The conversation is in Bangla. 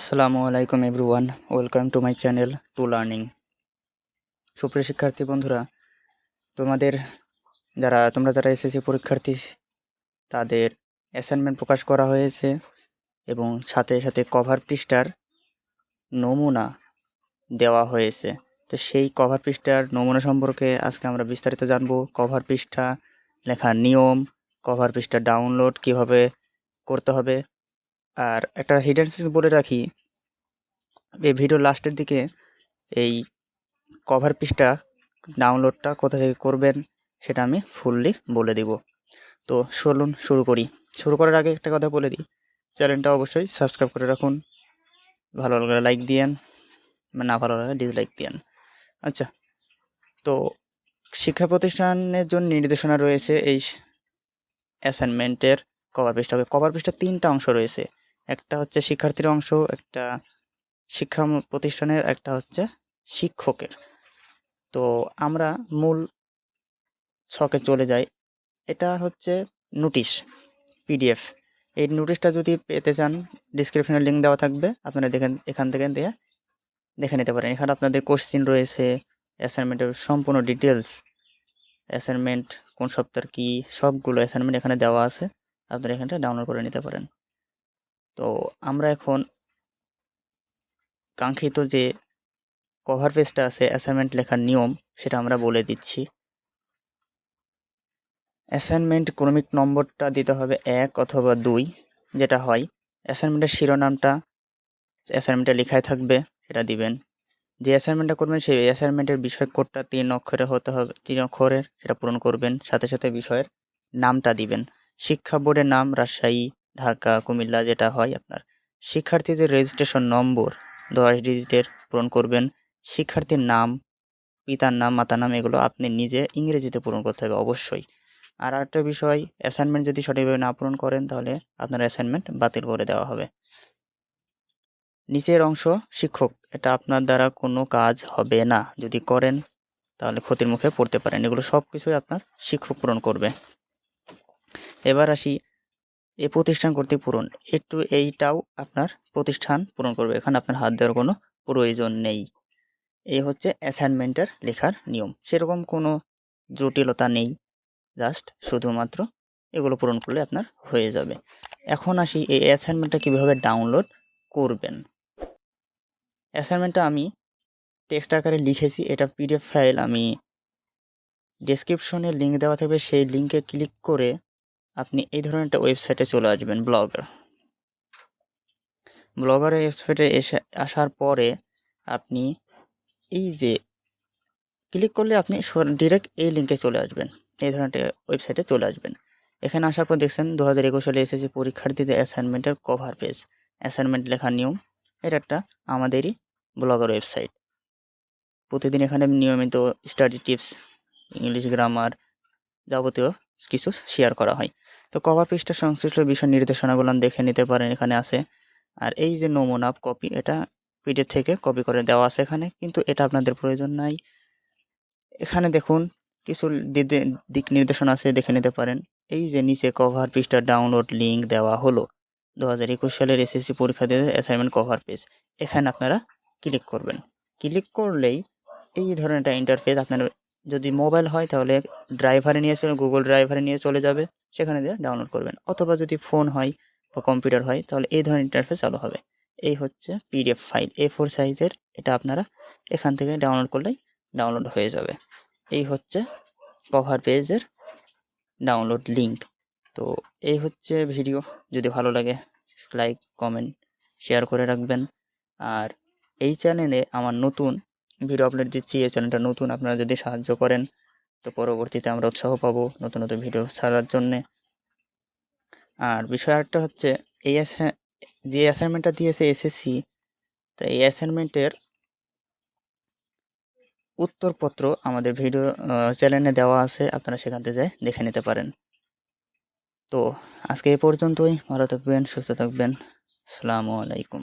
আসসালামু আলাইকুম everyone, welcome to my channel to learning. সুপ্রিয় শিক্ষার্থী বন্ধুরা, তোমরা যারা এসএসসি পরীক্ষার্থী, তাদের অ্যাসাইনমেন্ট প্রকাশ করা হয়েছে এবং সাথে সাথে কভার পৃষ্ঠার নমুনা দেওয়া হয়েছে। তো সেই কভার পৃষ্ঠার নমুনা সম্পর্কে আজকে আমরা বিস্তারিত জানব। কভার পৃষ্ঠা লেখার নিয়ম, কভার পৃষ্ঠা ডাউনলোড কিভাবে করতে হবে। আর একটা হিডেন বলে রাখি, এই ভিডিও লাস্টের দিকে এই কভার পৃষ্ঠা ডাউনলোডটা কোথা থেকে করবেন সেটা আমি ফুললি বলে দিব। তো চলুন শুরু করি। শুরু করার আগে একটা কথা বলে দিই, চ্যানেলটা অবশ্যই সাবস্ক্রাইব করে রাখুন, ভালো লাগলে লাইক দিয়েন, না ভালো লাগলে ডিসলাইক দিয়েন। আচ্ছা, তো শিক্ষা প্রতিষ্ঠানের জন্য নির্দেশনা রয়েছে এই অ্যাসাইনমেন্টের কভার পৃষ্ঠা তিনটা অংশ রয়েছে। একটা হচ্ছে শিক্ষার্থীর অংশ, একটা শিক্ষা প্রতিষ্ঠানের, একটা হচ্ছে শিক্ষকের। তো আমরা মূল ছকে চলে যাই। এটা হচ্ছে নোটিশ পিডিএফ। এই নোটিশটা যদি পেতে চান, ডিসক্রিপশনে লিঙ্ক দেওয়া থাকবে, আপনারা এখান থেকে দেখে নিতে পারেন। এখানে আপনাদের কোশ্চিন রয়েছে, অ্যাসাইনমেন্টের সম্পূর্ণ ডিটেলস, অ্যাসাইনমেন্ট কোন সপ্তাহের কি, সবগুলো অ্যাসাইনমেন্ট এখানে দেওয়া আছে, আপনারা এখানটা ডাউনলোড করে নিতে পারেন। তো আমরা এখন কাঙ্ক্ষিত যে কভার পেজটা আছে অ্যাসাইনমেন্ট লেখার নিয়ম, সেটা আমরা বলে দিচ্ছি। অ্যাসাইনমেন্ট ক্রমিক নম্বরটা দিতে হবে 1 অথবা 2, যেটা হয়। অ্যাসাইনমেন্টের শিরোনামটা অ্যাসাইনমেন্টে লেখায় থাকবে, সেটা দিবেন। যে অ্যাসাইনমেন্টটা করবেন সেই অ্যাসাইনমেন্টের বিষয় কোডটা 3 অক্ষরে হতে হবে, 3 অক্ষরের, সেটা পূরণ করবেন। সাথে সাথে বিষয়ের নামটা দিবেন। শিক্ষা বোর্ডের নাম রাজশাহী, ঢাকা, কুমিল্লা যেটা হয় আপনার। শিক্ষার্থীদের রেজিস্ট্রেশন নম্বর 10 ডিজিটের পূরণ করবেন। শিক্ষার্থীর নাম, পিতার নাম, মাতার নাম, এগুলো আপনি নিজে ইংরেজিতে পূরণ করতে হবে অবশ্যই। আর একটা বিষয়, অ্যাসাইনমেন্ট যদি সঠিকভাবে না পূরণ করেন তাহলে আপনার অ্যাসাইনমেন্ট বাতিল করে দেওয়া হবে। নিচের অংশ শিক্ষক, এটা আপনার দ্বারা কোনো কাজ হবে না, যদি করেন তাহলে ক্ষতির মুখে পড়তে পারেন। এগুলো সব কিছুই আপনার শিক্ষক পূরণ করবে। এবার আসি এই প্রতিষ্ঠান কর্তৃক পূরণ, এইটাও আপনার প্রতিষ্ঠান পূরণ করবে, এখানে আপনার হাত দেওয়ার কোনো প্রয়োজন নেই। এই হচ্ছে অ্যাসাইনমেন্টের লেখার নিয়ম, সেরকম কোনো জটিলতা নেই, জাস্ট শুধুমাত্র এগুলো পূরণ করলে আপনার হয়ে যাবে। এখন আসি এই অ্যাসাইনমেন্টটা কীভাবে ডাউনলোড করবেন। অ্যাসাইনমেন্টটা আমি টেক্সট আকারে লিখেছি, এটা পিডিএফ ফাইল আমি ডেসক্রিপশনে লিঙ্ক দেওয়া থাকবে, সেই লিঙ্কে ক্লিক করে আপনি এই ধরনের একটা ওয়েবসাইটে চলে আসবেন। ব্লগার ওয়েবসাইটে আসার পরে আপনি এই যে ক্লিক করলে আপনি ডিরেক্ট এই লিঙ্কে চলে আসবেন, এই ধরনের একটা ওয়েবসাইটে চলে আসবেন। এখানে আসার পর দেখছেন 2021 সালে এসএসসি পরীক্ষার্থীদের অ্যাসাইনমেন্টের কভার পেজ, অ্যাসাইনমেন্ট লেখার নিয়ম। এটা একটা আমাদেরই ব্লগার ওয়েবসাইট। প্রতিদিন এখানে নিয়মিত স্টাডি টিপস, ইংলিশ গ্রামার, যাবতীয় কিছু শেয়ার করা হয়। তো কভার পেজটা সংশ্লিষ্ট বিষয় নির্দেশনাগুলো দেখে নিতে পারেন, এখানে আছে। আর এই যে নমুনা কপি, এটা পিডিএফ থেকে কপি করে দেওয়া আছে এখানে, কিন্তু এটা আপনাদের প্রয়োজন নাই। এখানে দেখুন কিছু দিক নির্দেশনা আছে, দেখে নিতে পারেন। এই যে নিচে কভার পৃষ্ঠা ডাউনলোড লিঙ্ক দেওয়া হলো 2021 সালের এসএসসি পরীক্ষার্থীদের অ্যাসাইনমেন্ট কভার পেজ, এখানে আপনারা ক্লিক করবেন। ক্লিক করলেই এই ধরনের একটা ইন্টারফেস, আপনার যদি মোবাইল হয় তাহলে গুগল ড্রাইভারে নিয়ে চলে যাবে, সেখানে দিয়ে ডাউনলোড করবেন। অথবা যদি ফোন হয় বা কম্পিউটার হয় তাহলে এই ধরনের ইন্টারফেস চালু হবে। এই হচ্ছে পিডিএফ ফাইল A4 সাইজের, এটা আপনারা এখান থেকে ডাউনলোড করলেই ডাউনলোড হয়ে যাবে। এই হচ্ছে কভার পেজের ডাউনলোড লিঙ্ক। তো এই হচ্ছে ভিডিও, যদি ভালো লাগে লাইক, কমেন্ট, শেয়ার করে রাখবেন। আর এই চ্যানেলে আমার নতুন ভিডিও আপলোড দিচ্ছি, এই চ্যানেলটা নতুন, আপনারা যদি সাহায্য করেন তো পরবর্তীতে আমরা উৎসাহ পাবো নতুন নতুন ভিডিও ছাড়ার জন্যে। আর বিষয় আরেকটা হচ্ছে, এই যে অ্যাসাইনমেন্টটা দিয়েছে এসএসসি, তো এই অ্যাসাইনমেন্টের উত্তরপত্র আমাদের ভিডিও চ্যানেলে দেওয়া আছে, আপনারা সেখান থেকে দেখে নিতে পারেন। তো আজকে এ পর্যন্তই, ভালো থাকবেন, সুস্থ থাকবেন, আসসালামু আলাইকুম।